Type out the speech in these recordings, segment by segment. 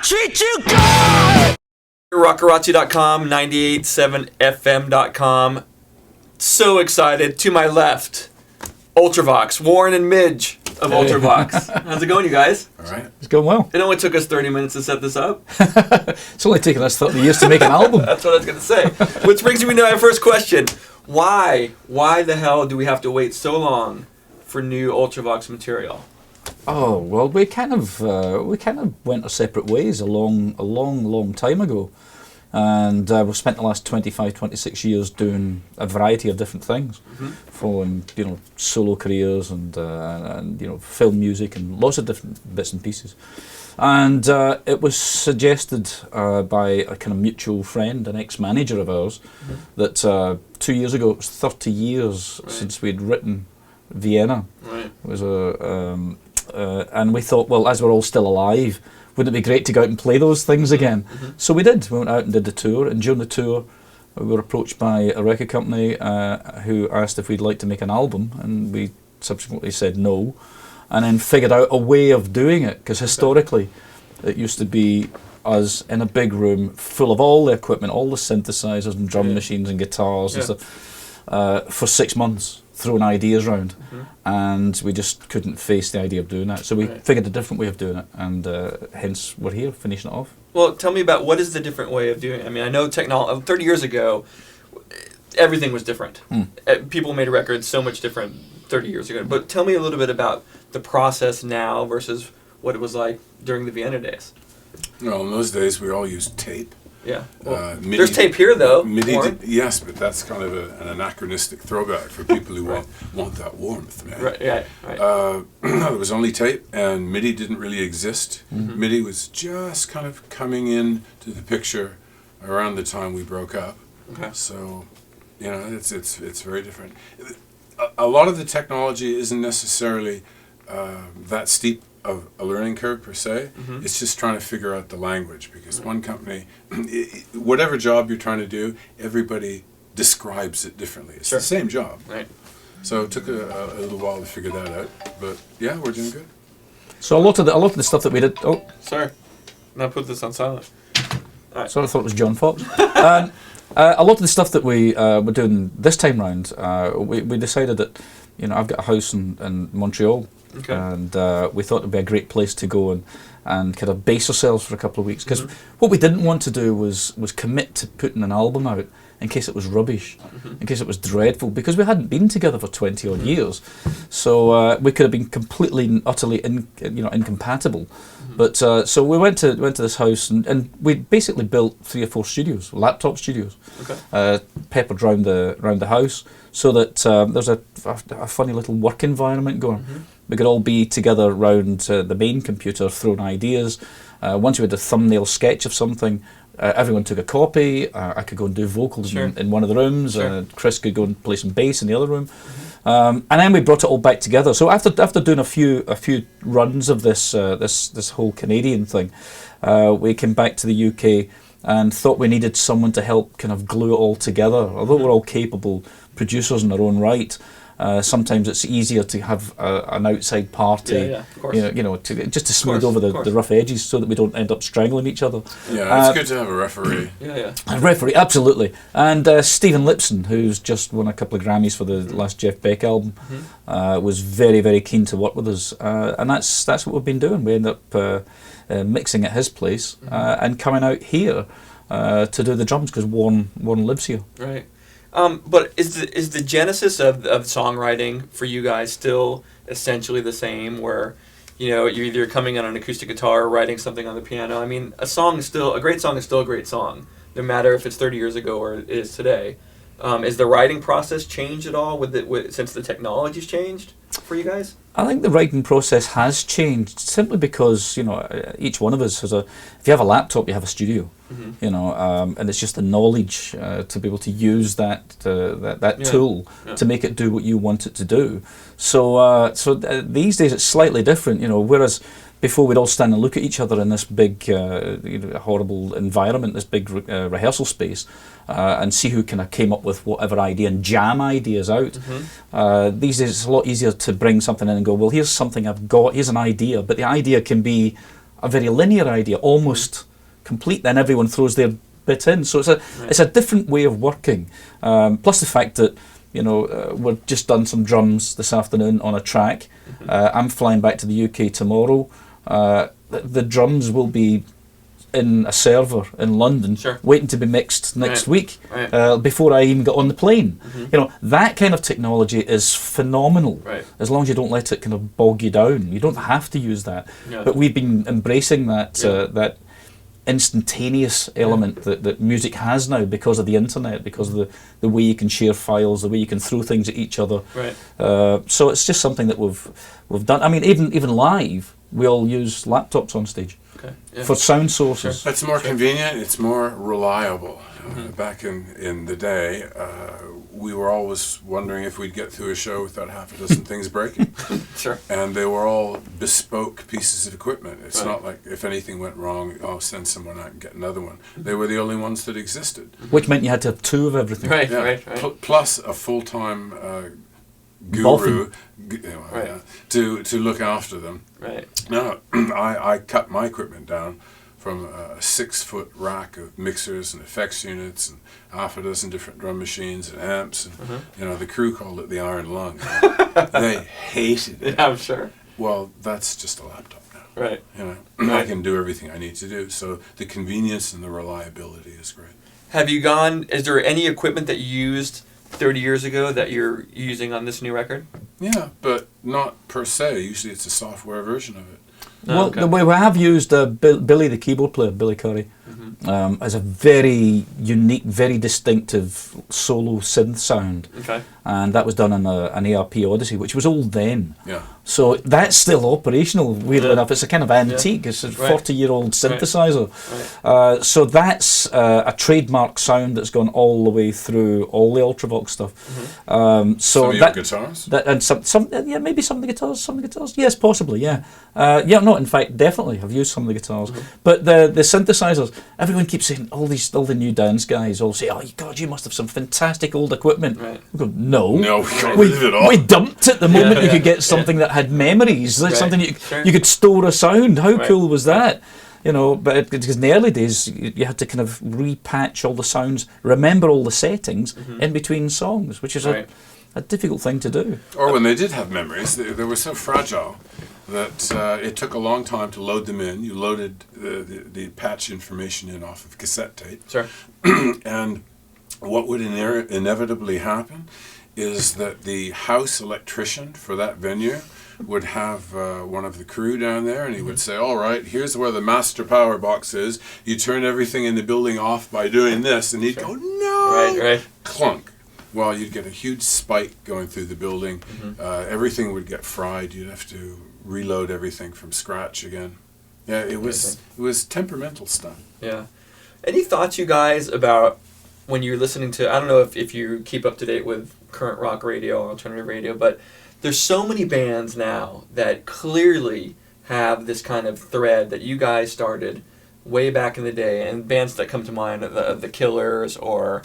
treat you good. Rockerazzi.com, 98.7fm.com. So excited. To my left, Ultravox, Warren and Midge of Ultravox. How's it going, you guys? All right. It's going well. It only took us 30 minutes to set this up. It's only taken us 30 years to make an album. That's what I was going to say. Which brings me to my first question. Why the hell do we have to wait so long for new Ultravox material? Oh, well, we kind of went our separate ways a long time ago. And we've spent the last 25, 26 years doing a variety of different things, following, solo careers and film music and lots of different bits and pieces. And it was suggested by a kind of mutual friend, an ex-manager of ours, that 2 years ago, it was 30 years since we'd written Vienna. Right. It was and we thought, well, as we're all still alive, wouldn't it be great to go out and play those things again? So we did. We went out and did the tour, and during the tour we were approached by a record company who asked if we'd like to make an album, and we subsequently said no, and then figured out a way of doing it, because historically it used to be us in a big room full of all the equipment, all the synthesizers and drum machines and guitars and stuff, for 6 months, throwing ideas around, and we just couldn't face the idea of doing that. So we figured a different way of doing it, and hence we're here finishing it off. Well, tell me about what is the different way of doing it. I mean, I know 30 years ago, everything was different. People made records so much different 30 years ago. But tell me a little bit about the process now versus what it was like during the Vienna days. Well, in those days we all used tape. Yeah. Well, MIDI, there's tape here, though. Yes, but that's kind of an anachronistic throwback for people who want that warmth, man. Right. There was only tape, and MIDI didn't really exist. MIDI was just kind of coming in to the picture around the time we broke up. Okay. So, it's very different. A lot of the technology isn't necessarily that steep of a learning curve per se. It's just trying to figure out the language, because one company, whatever job you're trying to do, everybody describes it differently. It's the same job. Right. So it took a little while to figure that out, but yeah, we're doing good. So a lot of the stuff that we did. Oh, sorry, now put this on silent. All right. So I thought it was John Fox. A lot of the stuff that we were doing this time round, we decided that, I've got a house in Montreal. Okay. And we thought it would be a great place to go and kind of base ourselves for a couple of weeks, because what we didn't want to do was commit to putting an album out in case it was rubbish, in case it was dreadful, because we hadn't been together for 20 odd years, so we could have been completely and utterly incompatible. But so we went to this house, and we basically built 3 or 4 studios, laptop studios, peppered round the house, so that there's a funny little work environment going. We could all be together around the main computer throwing ideas. Once we had a thumbnail sketch of something, everyone took a copy. I could go and do vocals in one of the rooms. Chris could go and play some bass in the other room. And then we brought it all back together. So after doing a few runs of this whole Canadian thing, we came back to the UK and thought we needed someone to help kind of glue it all together. Although we're all capable producers in our own right, sometimes it's easier to have an outside party, just to smooth over the rough edges, so that we don't end up strangling each other. Yeah, it's good to have a referee. A referee, absolutely. And Stephen Lipson, who's just won a couple of Grammys for the last Jeff Beck album, was very, very keen to work with us, and that's what we've been doing. We end up mixing at his place and coming out here to do the drums, because Warren lives here. Right. But is the genesis of songwriting for you guys still essentially the same, where you're either coming on an acoustic guitar or writing something on the piano? I mean, a great song is still a great song, no matter if it's 30 years ago or it is today. Is the writing process changed at all since the technology's changed for you guys? I think the writing process has changed, simply because each one of us has if you have a laptop, you have a studio, and it's just the knowledge to be able to use that tool to make it do what you want it to do. So these days it's slightly different, whereas before we'd all stand and look at each other in this big horrible environment, this big rehearsal space, and see who kind of came up with whatever idea and jam ideas out. These days it's a lot easier to bring something in and go, well, here's something I've got, here's an idea, but the idea can be a very linear idea, almost complete, then everyone throws their bit in. So it's a different way of working. Plus the fact that, you know, we've just done some drums this afternoon on a track. I'm flying back to the UK tomorrow. The drums will be in a server in London, waiting to be mixed next week, before I even get on the plane. You know, that kind of technology is phenomenal, as long as you don't let it kind of bog you down. You don't have to use that. But we've been embracing that that instantaneous element that music has now because of the internet, because of the way you can share files, the way you can throw things at each other. So it's just something that we've done. I mean, even live, we all use laptops on stage for sound sources. It's more convenient. It's more reliable. Back in the day, we were always wondering if we'd get through a show without half a dozen things breaking. And they were all bespoke pieces of equipment. It's not like if anything went wrong, oh, send someone out and get another one. They were the only ones that existed. Which meant you had to have two of everything. Plus a full-time guru to look after them. Now, I cut my equipment down from a 6-foot rack of mixers and effects units and half a dozen different drum machines and amps. And, you know, the crew called it the Iron Lung. They hated it. I'm sure. Well, that's just a laptop now. You know, I can do everything I need to do. So the convenience and the reliability is great. Have you gone, is there any equipment that you used 30 years ago that you're using on this new record? Yeah, but not per se. Usually it's a software version of it. Well, we have used Billy, the keyboard player, Billy Curry, as a very unique, very distinctive solo synth sound. And that was done on an ARP Odyssey, which was old then. So that's still operational, weirdly enough. It's a kind of antique. It's a 40-year-old synthesizer. So that's a trademark sound that's gone all the way through all the Ultravox stuff. So some of your guitars? And maybe some of the guitars. Yes, possibly, no, in fact, definitely. I've used some of the guitars. But the synthesizers, everyone keeps saying, all the new dance guys all say, oh, God, you must have some fantastic old equipment. We go, no, we dumped it the moment you could get something that had memories, like something you could store a sound. How cool was that? You know, but because in the early days you had to kind of repatch all the sounds, remember all the settings in between songs, which is a difficult thing to do. Or when they did have memories, they were so fragile that it took a long time to load them in. You loaded the patch information in off of cassette tape. And what would inevitably happen is that the house electrician for that venue would have one of the crew down there, and he would say, all right, here's where the master power box is. You turn everything in the building off by doing this. And he'd go, no! Clunk. Well, you'd get a huge spike going through the building. Everything would get fried. You'd have to reload everything from scratch again. Yeah, it was temperamental stuff. Any thoughts, you guys, about when you're listening to, I don't know if you keep up to date with current rock radio or alternative radio, but there's so many bands now that clearly have this kind of thread that you guys started way back in the day, and bands that come to mind are the Killers or,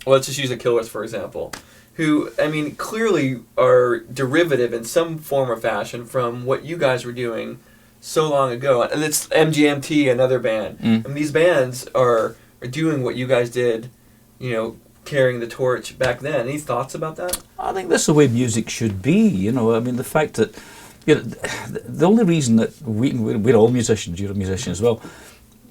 let's just use the Killers for example, who, I mean, clearly are derivative in some form or fashion from what you guys were doing so long ago. And it's MGMT, another band. And these bands are doing what you guys did, you know, carrying the torch back then. Any thoughts about that? I think that's the way music should be. You know, I mean, the fact that, you know, the only reason that we're all musicians, you're a musician as well.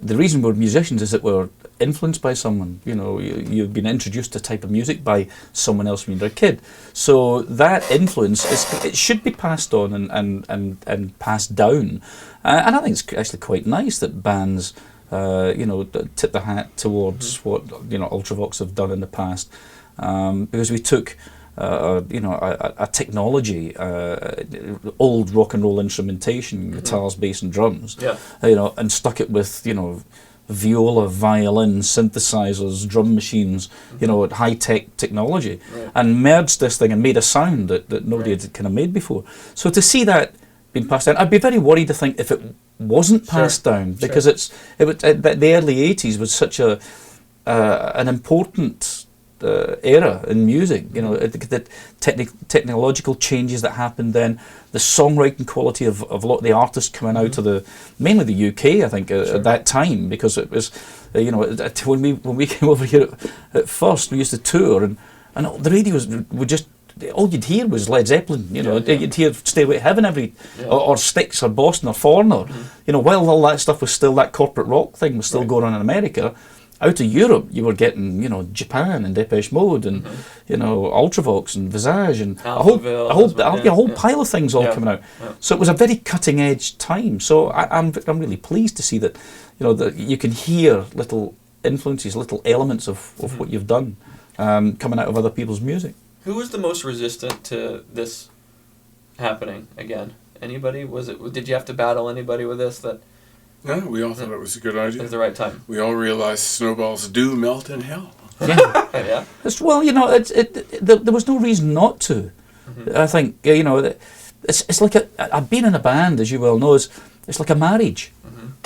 The reason we're musicians is that we're influenced by someone. You know, you've been introduced to a type of music by someone else when you're a kid. So that influence it should be passed on and passed down. And I think it's actually quite nice that bands, you know, tip the hat towards what, you know, Ultravox have done in the past, because we took you know, a technology, old rock and roll instrumentation, guitars, bass and drums, you know, and stuck it with, you know, viola, violin, synthesizers, drum machines, you know, high-tech technology, and merged this thing and made a sound that nobody had kind of made before. So to see that being passed down, I'd be very worried, I think, if it wasn't passed down, because the early 80s was such an important era in music. You know, the technological changes that happened then, the songwriting quality of a lot of the artists coming out of mainly the UK, I think, at that time, because it was, you know, when we came over here at first, we used to tour, and the radios would just, all you'd hear was Led Zeppelin, you know, you'd hear Stairway to Heaven or Styx or Boston or Foreigner, you know, while all that stuff was still, that corporate rock thing was still going on in America. Out of Europe, you were getting, you know, Japan and Depeche Mode and, you know, Ultravox and Visage and a whole pile of things all coming out. Yeah. So it was a very cutting edge time. So I'm really pleased to see that, you know, that you can hear little influences, little elements of what you've done coming out of other people's music. Who was the most resistant to this happening again? Anybody? Did you have to battle anybody with this? No, we all thought it was a good idea. It was the right time. We all realized snowballs do melt in hell. Yeah. Yeah. Well, you know, there was no reason not to. I think, you know, it's like I've been in a band, as you well know, it's like a marriage,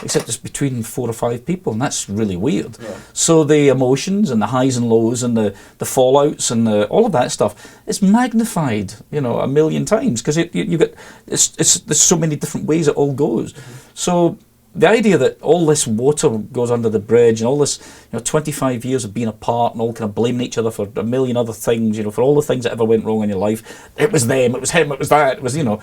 except it's between 4 or 5 people, and that's really weird. Yeah. So the emotions and the highs and lows and the fallouts and all of that stuff, it's magnified, you know, 1,000,000 times, because you get there's so many different ways it all goes. So the idea that all this water goes under the bridge and all this, you know, 25 years of being apart and all kind of blaming each other for 1,000,000 other things, you know, for all the things that ever went wrong in your life. It was them, it was him, it was that, it was, you know.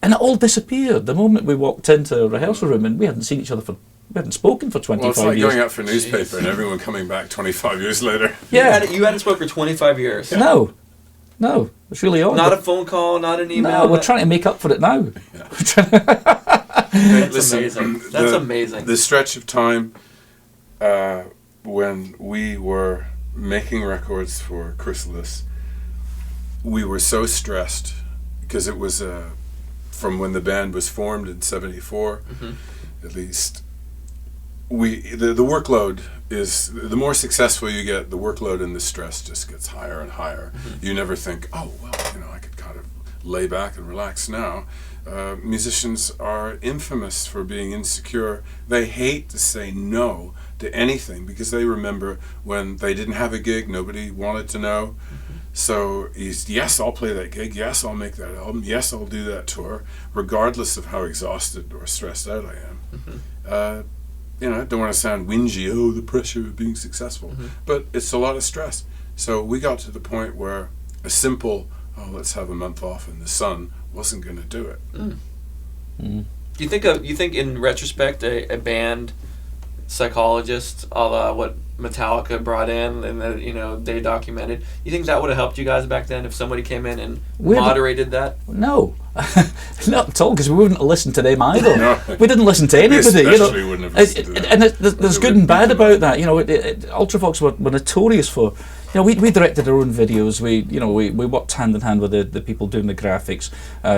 And it all disappeared the moment we walked into a rehearsal room, and we hadn't seen each other we hadn't spoken for 25 years. Well, it's like going out for newspaper and everyone coming back 25 years later. Yeah. You hadn't spoken for 25 years. Yeah. No, it's really odd. Not a phone call, not an email. No, we're trying to make up for it now. Yeah. That's amazing. That's amazing. The stretch of time when we were making records for Chrysalis, we were so stressed because it was from when the band was formed in '74, at least. The workload is, the more successful you get, the workload and the stress just gets higher and higher. You never think, oh well, you know, I could kind of lay back and relax now. Musicians are infamous for being insecure. They hate to say no to anything because they remember when they didn't have a gig, nobody wanted to know. So yes, I'll play that gig, yes, I'll make that album, yes, I'll do that tour, regardless of how exhausted or stressed out I am. You know, I don't want to sound whingy, oh, the pressure of being successful, but it's a lot of stress. So we got to the point where a simple, oh, let's have a month off in the sun wasn't going to do it. Do you think in retrospect a band psychologist, a la what Metallica brought in and you know they documented, you think that would have helped you guys back then if somebody came in and moderated that? No, not at all, because we wouldn't have listened to them either. No. We didn't listen to anybody. You know, wouldn't have listened to them. And there's good and bad about that. You know, Ultravox were notorious for. You know, we directed our own videos. We worked hand in hand with the people doing the graphics.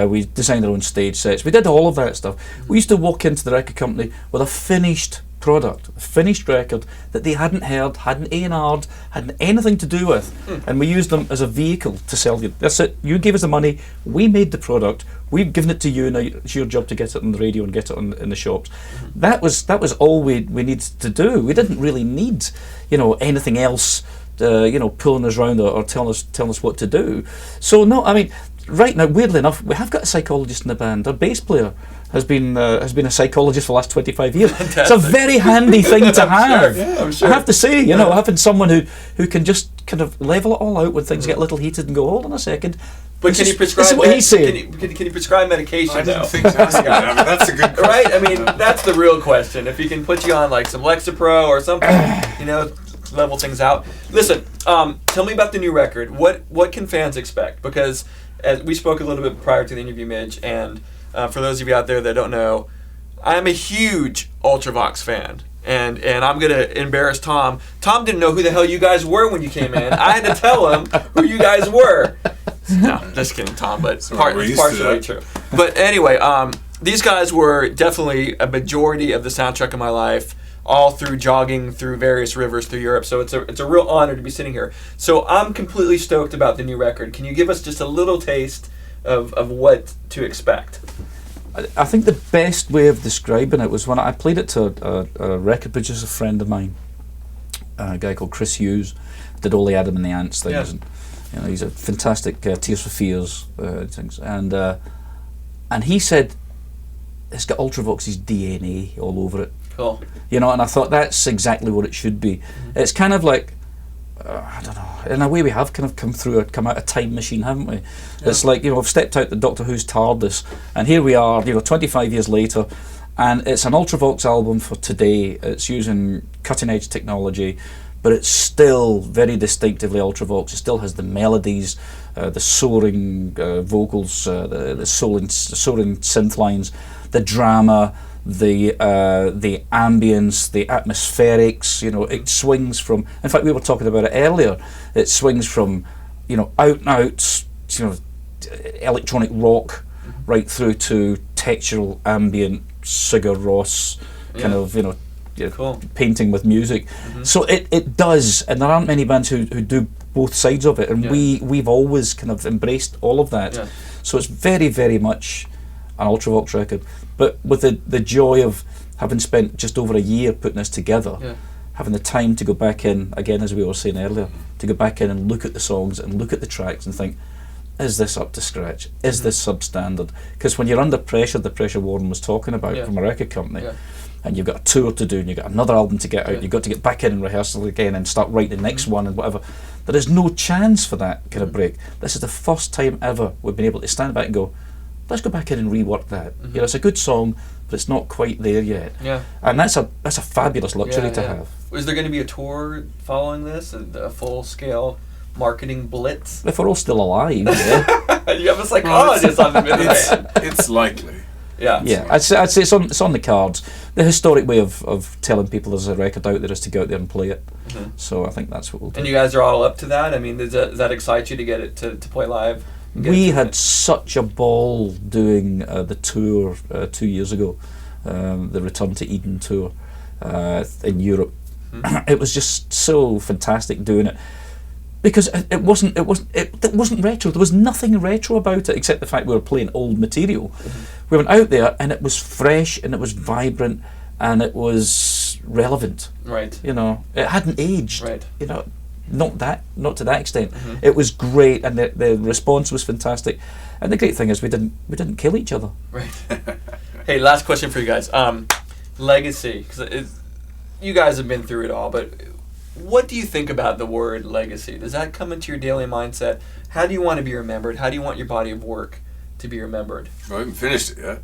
We designed our own stage sets. We did all of that stuff. We used to walk into the record company with a finished product, a finished record that they hadn't heard, hadn't A&R'd, hadn't anything to do with, and we used them as a vehicle to sell you. That's it. You gave us the money. We made the product. We've given it to you. Now it's your job to get it on the radio and get it in the shops. That was all we needed to do. We didn't really need, you know, anything else. You know, pulling us around or telling us what to do. So no, I mean, right now, weirdly enough, we have got a psychologist in the band. Our bass player has been a psychologist for the last 25 years. Fantastic. It's a very handy thing to have. Sure. Yeah, I'm sure. I have to say, you know, having someone who can just kind of level it all out when things get a little heated and go, hold on a second. But can you prescribe? This is what he's saying. Can you prescribe medication? I didn't think to ask you that. I mean, that's a good question. Right? I mean, that's the real question. If he can put you on like some Lexapro or something, you know, level things out. Listen, tell me about the new record. What can fans expect? Because as we spoke a little bit prior to the interview, Midge, and for those of you out there that don't know, I'm a huge Ultravox fan. And I'm going to embarrass Tom. Tom didn't know who the hell you guys were when you came in. I had to tell him who you guys were. No, just kidding, Tom, but partially true. But anyway, these guys were definitely a majority of the soundtrack of my life, all through jogging through various rivers through Europe. So it's a real honor to be sitting here. So I'm completely stoked about the new record. Can you give us just a little taste of what to expect? I think the best way of describing it was when I played it to a record producer friend of mine, a guy called Chris Hughes. did all the Adam and the Ants things, Yeah. and you know, he's a fantastic Tears for Fears things, and he said it's got Ultravox's DNA all over it. Cool. You know, and I thought that's exactly what it should be. It's kind of like, I don't know, in a way we have kind of come out a time machine, haven't we? It's like, you know, we've stepped out the Doctor Who's TARDIS, and here we are, you know, 25 years later, and it's an Ultravox album for today. It's using cutting edge technology, but it's still very distinctively Ultravox. It still has the melodies, the soaring vocals, the soaring synth lines, the drama, the ambience, the atmospherics. You know, it swings from. In fact, we were talking about it earlier. It swings from, you know, out and out, you know, electronic rock, right through to textural, ambient, Sigur Rós kind of, you know, Cool. painting with music. So it does, and there aren't many bands who do both sides of it, and we've always kind of embraced all of that. Yeah. So it's very, very much an Ultravox record, but with the joy of having spent just over a year putting this together, having the time to go back in, again, as we were saying earlier, to go back in and look at the songs and look at the tracks and think, is this up to scratch? Is this substandard? Because when you're under pressure, the pressure Warren was talking about from a record company, and you've got a tour to do, and you've got another album to get out, you've got to get back in and rehearsal again and start writing the next one and whatever. There is no chance for that kind of break. This is the first time ever we've been able to stand back and go, let's go back in and rework that. You know, it's a good song, but it's not quite there yet. Yeah. And that's a fabulous luxury to have. Is there going to be a tour following this? A full-scale marketing blitz? If we're all still alive, yeah. You have a psychologist on the midway. It's likely. Yeah. Yeah, I'd say it's on the cards. The historic way of telling people there's a record out there is to go out there and play it. So I think that's what we'll do. And you guys are all up to that? I mean, does that excite you to get it to play live? We had such a ball doing the tour 2 years ago, the Return to Eden tour in Europe. It was just so fantastic doing it. Because it wasn't retro. There was nothing retro about it except the fact we were playing old material. We went out there and it was fresh and it was vibrant and it was relevant. Right. You know, it hadn't aged. Right. You know, not to that extent. It was great and the response was fantastic. And the great thing is we didn't kill each other. Right. Hey, last question for you guys. Legacy, because you guys have been through it all, but what do you think about the word legacy? Does that come into your daily mindset? How do you want to be remembered? How do you want your body of work to be remembered? I haven't finished it yet.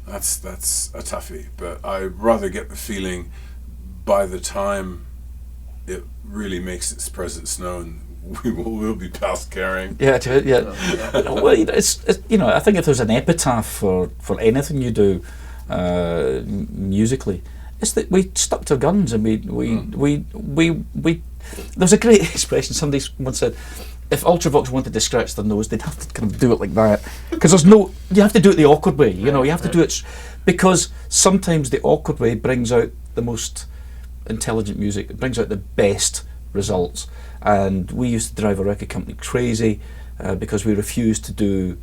That's a toughie, but I rather get the feeling by the time it really makes its presence known, we'll be past caring. Yeah. Well, it's you know, I think if there's an epitaph for anything you do musically, it's that we stuck to our guns and we there's a great expression somebody once said, if Ultravox wanted to scratch their nose, they'd have to kind of do it like that, because you have to do it the awkward way, you know, you have to do it, because sometimes the awkward way brings out the most intelligent music, it brings out the best results. And we used to drive a record company crazy because we refused to do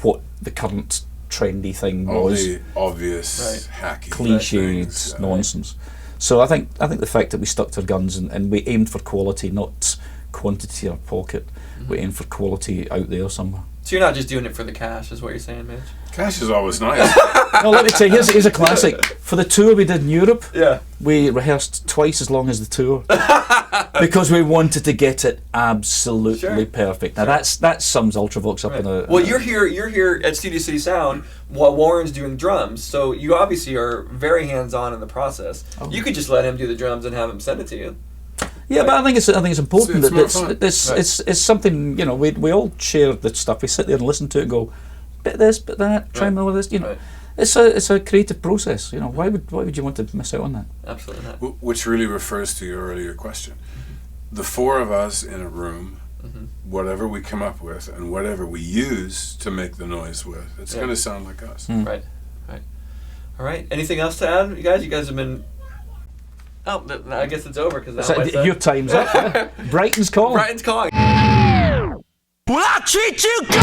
what the current trendy thing All was. the obvious hacky Cliched things, nonsense. So I think the fact that we stuck to our guns and we aimed for quality, not quantity in our pocket. We aimed for quality out there somewhere. So you're not just doing it for the cash, is what you're saying, Midge? Cash is always nice. No, let me tell you, here's a classic. For the tour we did in Europe, Yeah. we rehearsed twice as long as the tour because we wanted to get it absolutely perfect. Now that sums Ultravox up in a. Well, you're here at Studio City Sound while Warren's doing drums, so you obviously are very hands-on in the process. You could just let him do the drums and have him send it to you. Yeah, but I think it's important It's that it's something, you know, we all share the stuff. We sit there and listen to it and go, bit this, bit that, try more of this, you know. It's a creative process, you know. Why would you want to miss out on that? Absolutely not. Which really refers to your earlier question. The four of us in a room, whatever we come up with and whatever we use to make the noise with, it's going to sound like us. Right. All right. Anything else to add, you guys? You guys have been. Oh, I guess it's over because Your time's up. Yeah. Brighton's calling. Brighton's calling. Will I treat you good?